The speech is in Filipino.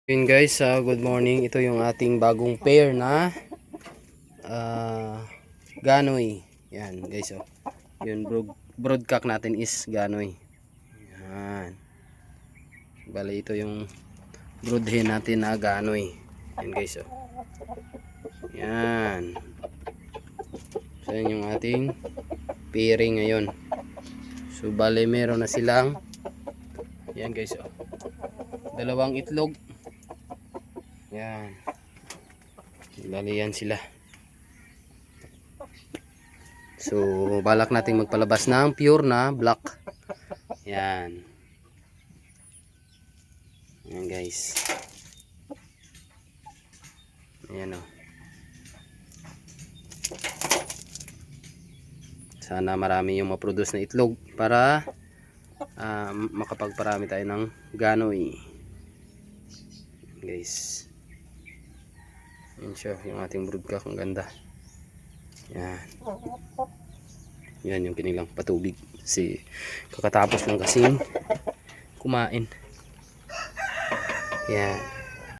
Yun guys, good morning. Ito yung ating bagong pair na ganoy. Yan guys, oh. Yun, broodcock natin is ganoy. Yan. Bale, ito yung brood hen natin na ganoy. Yan guys, oh. Yan. So, yan yung ating pairing ngayon. So, bale, meron na silang yan guys, oh. Dalawang itlog. Yan. Bali yan sila. So, balak nating magpalabas ng pure na black. Yan. Yan guys. Ayan o. Sana marami yung maproduce na itlog para makapagparami tayo ng ganoy. Guys. Yan siya, yung ating broodcock, ang ganda. Yan. Yan yung kinilang patubig. Kasi kakatapos lang kasing kumain. Yan.